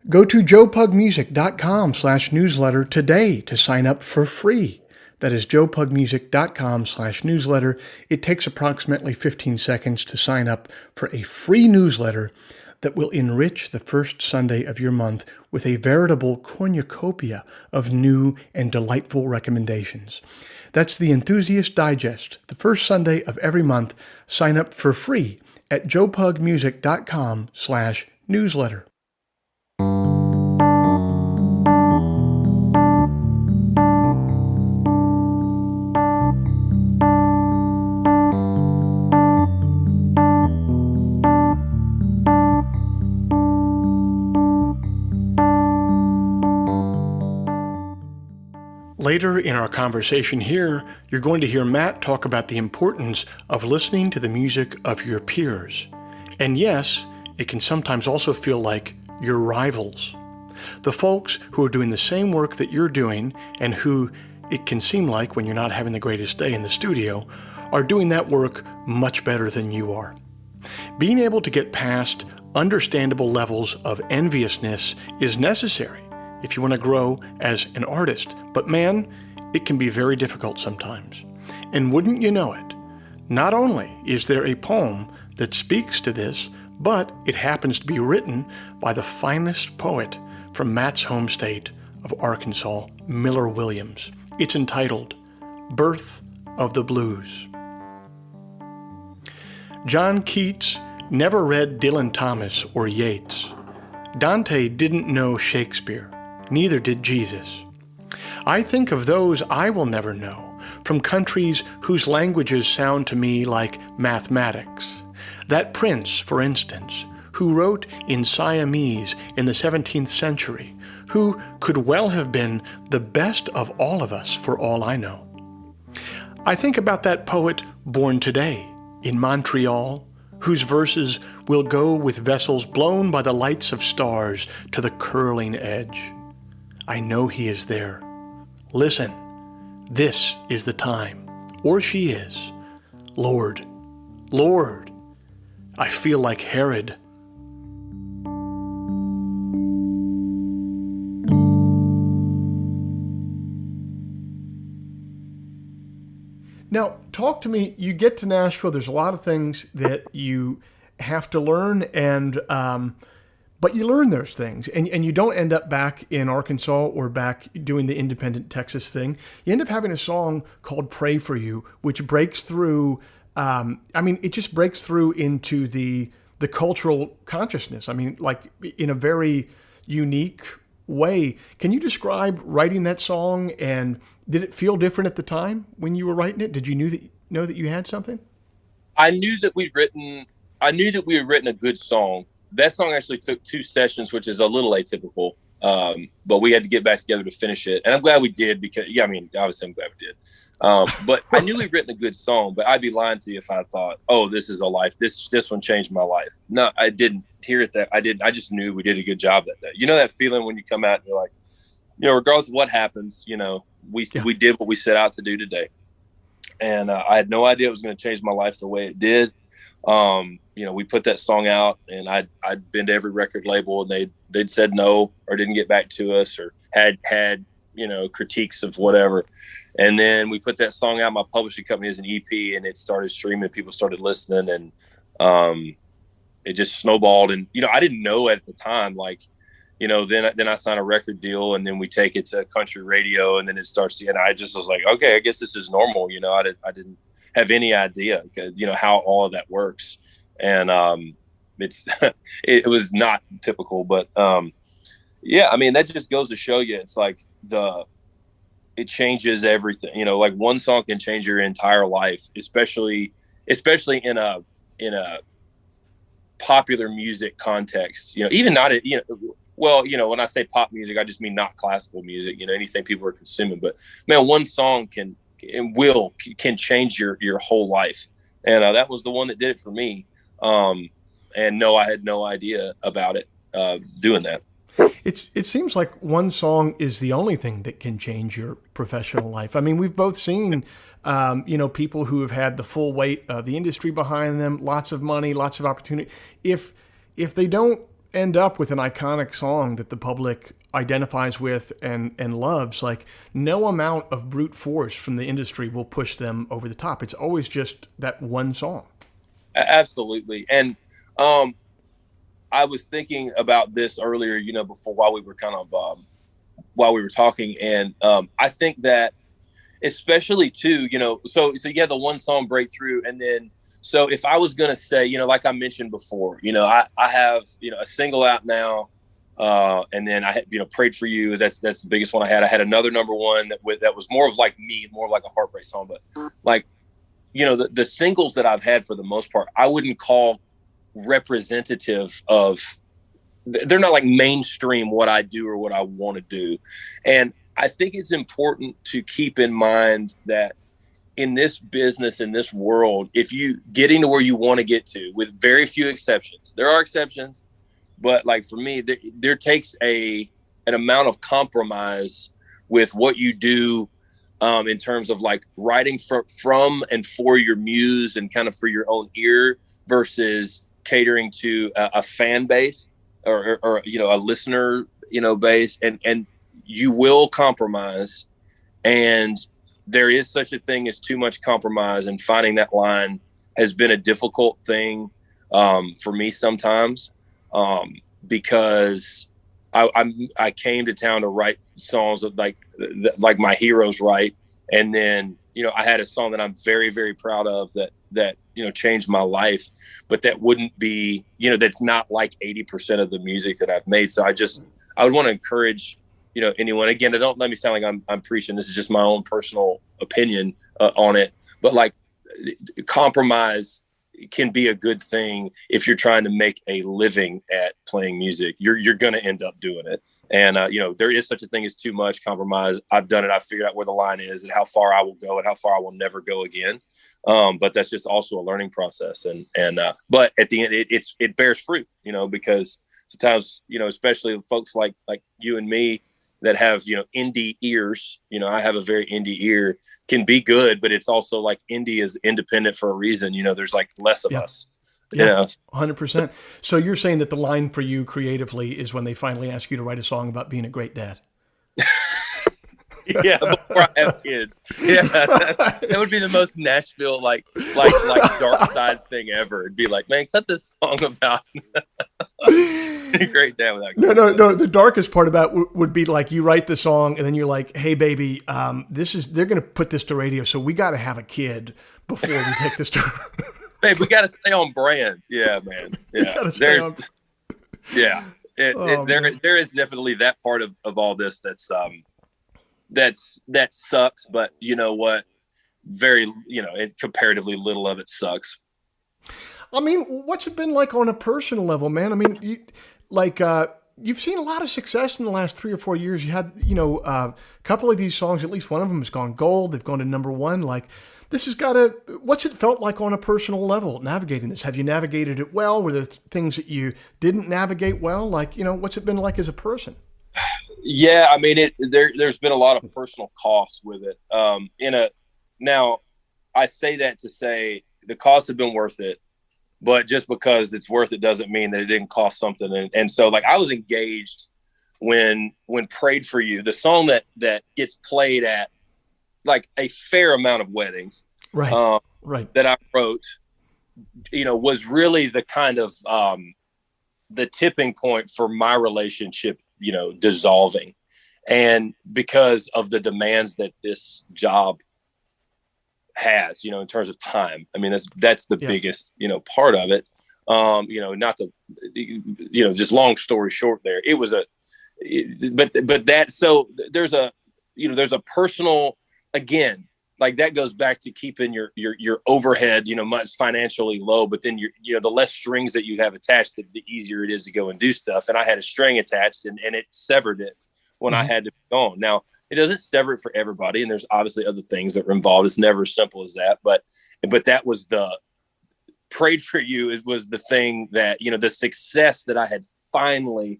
Go to joepugmusic.com/newsletter today to sign up for free. That is joepugmusic.com/newsletter. It takes approximately 15 seconds to sign up for a free newsletter that will enrich the first Sunday of your month with a veritable cornucopia of new and delightful recommendations. That's the Enthusiast Digest, the first Sunday of every month. Sign up for free at joepugmusic.com/newsletter. Later in our conversation here, you're going to hear Matt talk about the importance of listening to the music of your peers. And yes, it can sometimes also feel like your rivals. The folks who are doing the same work that you're doing and who it can seem like when you're not having the greatest day in the studio are doing that work much better than you are. Being able to get past understandable levels of enviousness is necessary if you want to grow as an artist. But man, it can be very difficult sometimes. And wouldn't you know it, not only is there a poem that speaks to this, but it happens to be written by the finest poet from Matt's home state of Arkansas, Miller Williams. It's entitled, Birth of the Blues. John Keats never read Dylan Thomas or Yeats. Dante didn't know Shakespeare. Neither did Jesus. I think of those I will never know, from countries whose languages sound to me like mathematics. That prince, for instance, who wrote in Siamese in the 17th century, who could well have been the best of all of us for all I know. I think about that poet born today in Montreal, whose verses will go with vessels blown by the lights of stars to the curling edge. I know he is there. Listen, this is the time, or she is. Lord, Lord, I feel like Herod. Now, talk to me. You get to Nashville. There's a lot of things that you have to learn, and but you learn those things, and you don't end up back in Arkansas or back doing the independent Texas thing. You end up having a song called "Pray for You," which breaks through. It just breaks through into the cultural consciousness. I mean, like in a very unique way. Can you describe writing that song, and did it feel different at the time when you were writing it? Did you know that you had something? I knew that we had written a good song. That song actually took 2 sessions, which is a little atypical. But we had to get back together to finish it. And I'm glad we did because, obviously I'm glad we did. But I knew we'd written a good song, but I'd be lying to you if I thought, oh, this is a life. This one changed my life. No, I didn't hear it. I just knew we did a good job that day. You know that feeling when you come out and you're like, regardless of what happens, we did what we set out to do today. And I had no idea it was going to change my life the way it did. We put that song out, and I'd been to every record label, and they'd said no or didn't get back to us or had critiques of whatever. And then we put that song out. My publishing company is an EP, and it started streaming. People started listening, and it just snowballed. And I didn't know at the time, then I signed a record deal, and then we take it to country radio, and then it starts. And I just was like, okay, I guess this is normal. I didn't have any idea, how all of that works. And it was not typical, but that just goes to show you, it's like it changes everything. One song can change your entire life, especially in a popular music context. Even not when I say pop music, I just mean not classical music. Anything people are consuming. But man, one song can change your whole life, and that was the one that did it for me. And no, I had no idea about it doing that. It seems like one song is the only thing that can change your professional life. I mean, we've both seen, people who have had the full weight of the industry behind them, lots of money, lots of opportunity. If they don't end up with an iconic song that the public identifies with and loves, like no amount of brute force from the industry will push them over the top. It's always just that one song. Absolutely. And I was thinking about this earlier, while we were talking, and I think that especially too, so you had the one song breakthrough, and then so if I was gonna say, like I mentioned before, I have a single out now, and then I had Prayed for You. That's the biggest one I had. I had another number one that was more of like a heartbreak song, but like the singles that I've had for the most part, I wouldn't call representative of. They're not like mainstream what I do or what I want to do, and I think it's important to keep in mind that in this business, in this world, if you getting to where you want to get to, with very few exceptions, there are exceptions, but like for me, there takes an amount of compromise with what you do, in terms of like writing from and for your muse and kind of for your own ear versus catering to a fan base or a listener, base, and you will compromise, and there is such a thing as too much compromise, and finding that line has been a difficult thing, for me sometimes, because I came to town to write songs that like my heroes write, and then I had a song that I'm very, very proud of that changed my life, but that wouldn't be that's not like 80% of the music that I've made. So I would want to encourage anyone. Again, don't let me sound like I'm preaching. This is just my own personal opinion on it. But like, compromise can be a good thing if you're trying to make a living at playing music. You're going to end up doing it. And, there is such a thing as too much compromise. I've done it. I've figured out where the line is and how far I will go and how far I will never go again. But that's just also a learning process. But at the end, it bears fruit, because sometimes, especially folks like you and me that have, indie ears, I have a very indie ear, can be good, but it's also like indie is independent for a reason. There's like less of us. Yeah, 100%. So you're saying that the line for you creatively is when they finally ask you to write a song about being a great dad. Yeah, before I have kids. Yeah, that would be the most Nashville like dark side thing ever. It'd be like, man, cut this song about a great dad without kids. No. The darkest part about would be like you write the song and then you're like, hey baby, they're going to put this to radio, so we got to have a kid before we take this to. Babe, we got to stay on brand. Yeah, man. Yeah, there is definitely that part of all this that sucks, but you know what? Very, comparatively little of it sucks. I mean, what's it been like on a personal level, man? I mean, you've seen a lot of success in the last 3 or 4 years. You had, a couple of these songs, at least one of them has gone gold. They've gone to #1. Like, this has what's it felt like on a personal level navigating this? Have you navigated it well? Were there things that you didn't navigate well? Like, what's it been like as a person? Yeah, I mean, there's been a lot of personal costs with it. Now, I say that to say the costs have been worth it, but just because it's worth it doesn't mean that it didn't cost something. And so, like, I was engaged when "Prayed for You," the song that gets played at like a fair amount of weddings, right, that I wrote, was really the kind of the tipping point for my relationship, dissolving. And because of the demands that this job has, in terms of time. I mean, that's the biggest, part of it. Not to, just long story short there, it was so there's a personal, again, like that goes back to keeping your overhead, much financially low, but then the less strings that you have attached, the easier it is to go and do stuff. And I had a string attached and it severed it when I had to be gone. Now, it doesn't sever it for everybody. And there's obviously other things that were involved. It's never as simple as that. But that was the "Prayed for You." It was the thing that, the success that I had finally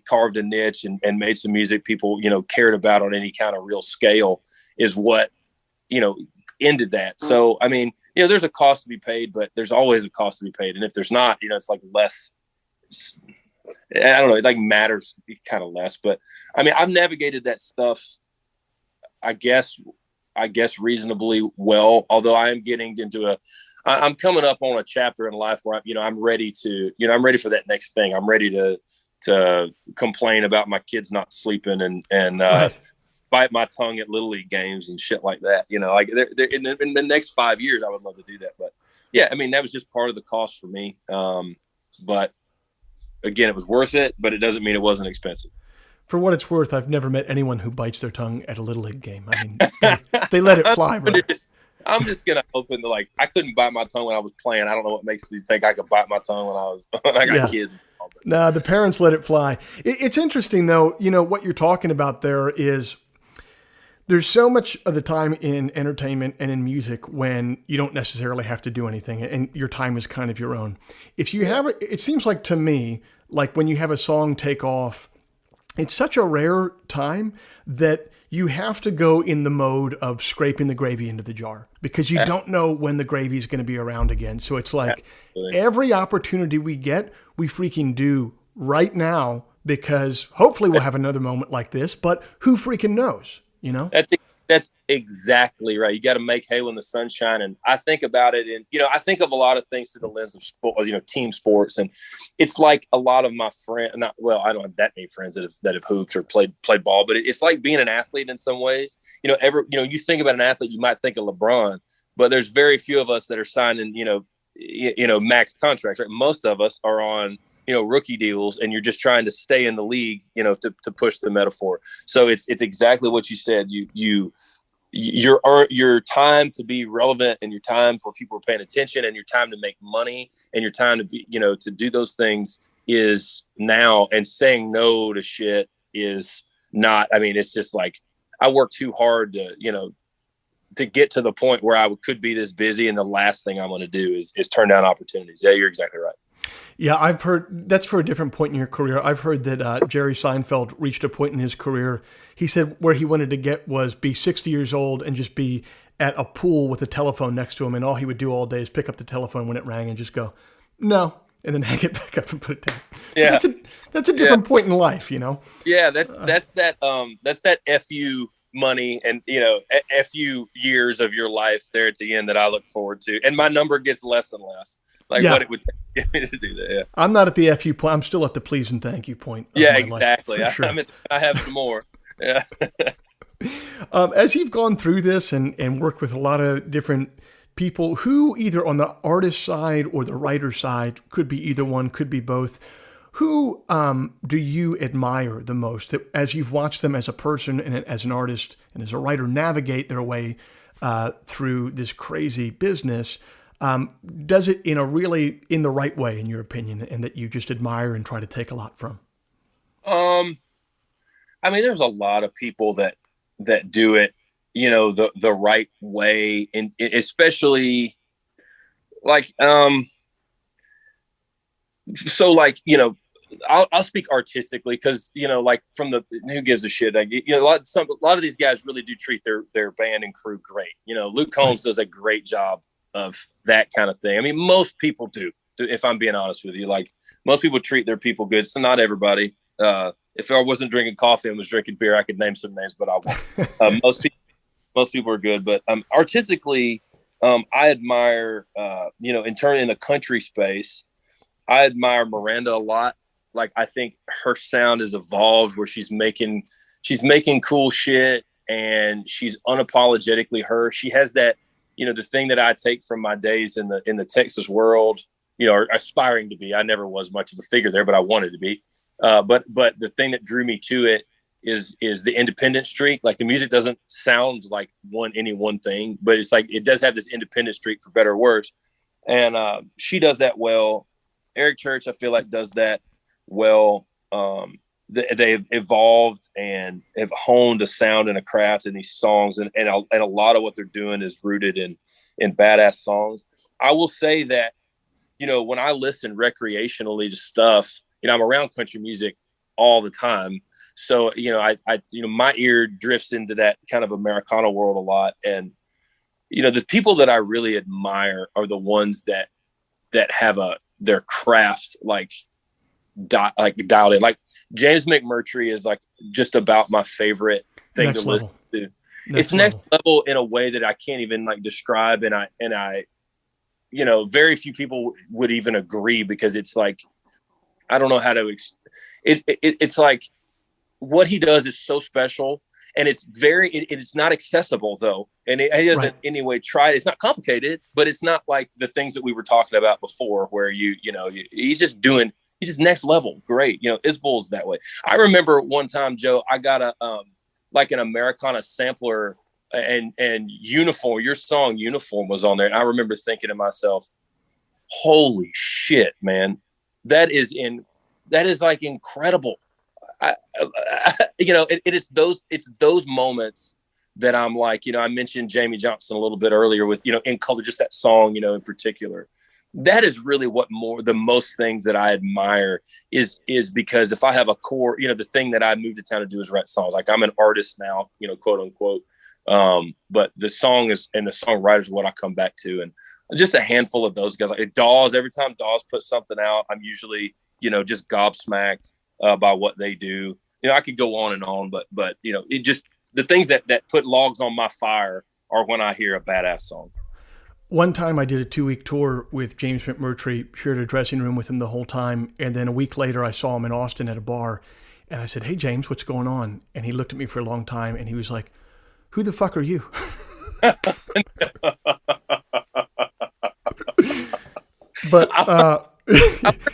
carved a niche and made some music people, cared about on any kind of real scale is what, ended that. So, I mean, there's a cost to be paid, but there's always a cost to be paid. And if there's not, it's like less, I don't know, it like matters kind of less, but I mean, I've navigated that stuff, I guess reasonably well, although I am getting into I'm coming up on a chapter in life where I'm ready to, I'm ready for that next thing. I'm ready to complain about my kids not sleeping and right. Bite my tongue at Little League games and shit like that. Like they're in the next 5 years, I would love to do that. But yeah, I mean, that was just part of the cost for me. But again, it was worth it, but it doesn't mean it wasn't expensive. For what it's worth, I've never met anyone who bites their tongue at a Little League game. I mean, they let it fly, bro. I'm just going to open I couldn't bite my tongue when I was playing. I don't know what makes me think I could bite my tongue when I got kids. But No, the parents let it fly. It's interesting though, what you're talking about there is there's so much of the time in entertainment and in music when you don't necessarily have to do anything and your time is kind of your own. If you have it seems like to me, like when you have a song take off, it's such a rare time that you have to go in the mode of scraping the gravy into the jar because you don't know when the gravy is going to be around again. So it's like every opportunity we get, we freaking do right now because hopefully we'll have another moment like this, but who freaking knows? That's exactly right. You got to make hay when the sun's shining. I think about it, and I think of a lot of things through the lens of sport, team sports, and it's like a lot of my friends. I don't have that many friends that have hooped or played ball, but it's like being an athlete in some ways. You think about an athlete, you might think of LeBron, but there's very few of us that are signing, max contracts. Right? Most of us are on rookie deals, and you're just trying to stay in the league, to push the metaphor. So it's exactly what you said. Your time to be relevant, and your time for people are paying attention, and your time to make money, and your time to be, to do those things is now. And saying no to shit is not. I mean, it's just like I work too hard to get to the point where I could be this busy, and the last thing I'm going to do is turn down opportunities. Yeah, you're exactly right. Yeah, I've heard that's for a different point in your career. I've heard that Jerry Seinfeld reached a point in his career. He said where he wanted to get was be 60 years old and just be at a pool with a telephone next to him. And all he would do all day is pick up the telephone when it rang and just go, no, and then hang it back up and put it down. Yeah. That's a different point in life, Yeah, that's that FU money and, FU years of your life there at the end that I look forward to. And my number gets less and less. What it would take me to do that. Yeah. I'm not at the FU point. I'm still at the please and thank you point. Yeah, exactly. Life, sure. I have some more. Yeah. As you've gone through this and worked with a lot of different people who either on the artist side or the writer side, could be either one, could be both, who do you admire the most as you've watched them as a person and as an artist and as a writer navigate their way through this crazy business? Does it in the right way, in your opinion, and that you just admire and try to take a lot from? There's a lot of people that do it, the right way, and especially I'll speak artistically because, from the who gives a shit, a lot of these guys really do treat their band and crew great. Luke Combs does a great job of that kind of thing. I mean, most people do, if I'm being honest with you. Most people treat their people good. So not everybody. If I wasn't drinking coffee and was drinking beer, I could name some names, but I won't. Most people are good, but artistically, I admire, in the country space, I admire Miranda a lot. I think her sound has evolved where she's making cool shit and she's unapologetically her. She has that, the thing that I take from my days in the Texas world, or aspiring to be. I never was much of a figure there, but I wanted to be. But the thing that drew me to it is the independent streak. The music doesn't sound like any one thing, but it's it does have this independent streak for better or worse. And she does that well. Eric Church, I feel like, does that well. They've evolved and have honed a sound and a craft in these songs, and a lot of what they're doing is rooted in badass songs. I will say that, when I listen recreationally to stuff, I'm around country music all the time, so I my ear drifts into that kind of Americana world a lot, and the people that I really admire are the ones that have their craft dialed in. James McMurtry is just about my favorite thing to listen to. It's next level in a way that I can't even describe. And I, very few people would even agree because it's I don't know how to, it's what he does is so special, and it's it's not accessible though. And he doesn't anyway try. It's not complicated, but it's not like the things that we were talking about before where he's just next level. Great. Isbell's that way. I remember one time, Joe, I got an Americana sampler and Uniform. Your song Uniform was on there. And I remember thinking to myself, holy shit, man, that is that is like incredible. It's those moments that I'm like, I mentioned Jamie Johnson a little bit earlier with, In Color, just that song, in particular. That is really what the most things that I admire is because if I have a core, the thing that I moved to town to do is write songs. Like I'm an artist now, quote unquote. But the song is, and the songwriters is what I come back to. And just a handful of those guys, like Dawes, every time Dawes puts something out, I'm usually, just gobsmacked by what they do. I could go on and on, but it just, the things that put logs on my fire are when I hear a badass song. One time I did a 2-week tour with James McMurtry, shared a dressing room with him the whole time. And then a week later, I saw him in Austin at a bar. And I said, "Hey, James, what's going on?" And he looked at me for a long time and he was like, "Who the fuck are you?" But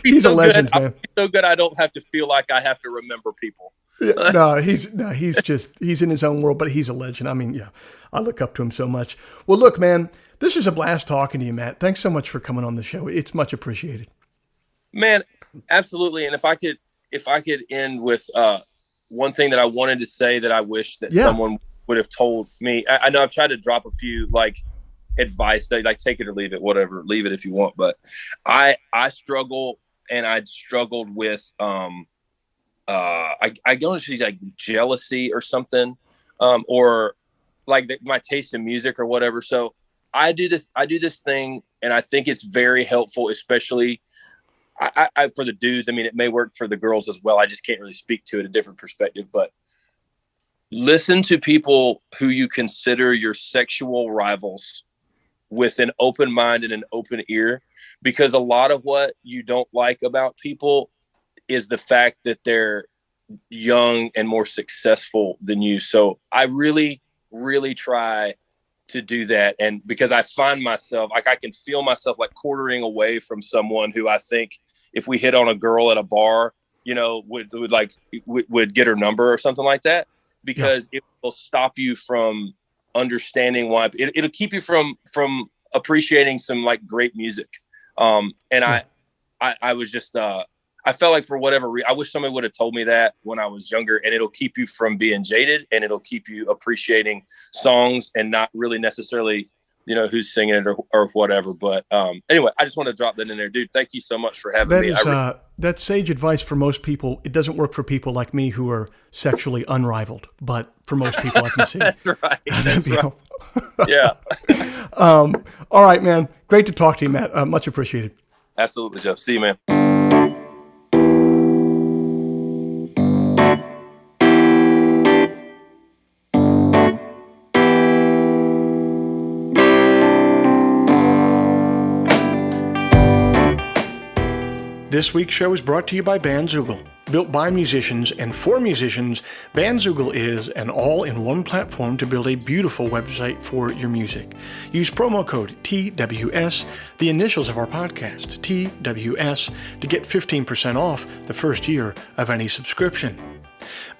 he's a legend, man. So good I don't have to feel like I have to remember people. Yeah, he's in his own world, but he's a legend. I mean, yeah, I look up to him so much. Well, look, man, this is a blast talking to you, Matt. Thanks so much for coming on the show. It's much appreciated. Man, absolutely. And if I could end with one thing that I wanted to say that I wish that someone would have told me. I know I've tried to drop a few like advice, like take it or leave it, whatever, leave it if you want. But I struggle, and I struggled with I go into these like jealousy or something, or like my taste in music or whatever. So I do this thing, and I think it's very helpful, especially I for the dudes. I mean, it may work for the girls as well. I just can't really speak to it, a different perspective, but listen to people who you consider your sexual rivals with an open mind and an open ear, because a lot of what you don't like about people is the fact that they're young and more successful than you. So I really, really try to do that. And because I find myself, like I can feel myself like quartering away from someone who I think if we hit on a girl at a bar, would get her number or something like that, because it will stop you from understanding why it'll keep you from appreciating some like great music. I was just, I felt like for whatever reason, I wish somebody would have told me that when I was younger, and it'll keep you from being jaded, and it'll keep you appreciating songs and not really necessarily, who's singing it or whatever. But anyway, I just want to drop that in there, dude. Thank you so much for having me. That's sage advice for most people. It doesn't work for people like me who are sexually unrivaled, but for most people I can see. That's right. That's right. Yeah. All right, man. Great to talk to you, Matt. Much appreciated. Absolutely, Jeff. See you, man. This week's show is brought to you by Bandzoogle. Built by musicians and for musicians, Bandzoogle is an all-in-one platform to build a beautiful website for your music. Use promo code TWS, the initials of our podcast, TWS, to get 15% off the first year of any subscription.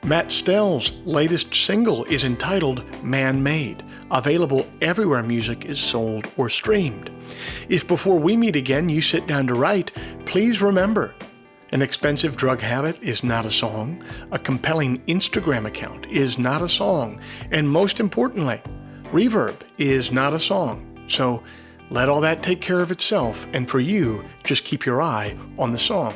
Matt Stell's latest single is entitled Man-Made, available everywhere music is sold or streamed. If before we meet again you sit down to write, please remember, an expensive drug habit is not a song, a compelling Instagram account is not a song, and most importantly, reverb is not a song. So let all that take care of itself, and for you, just keep your eye on the song.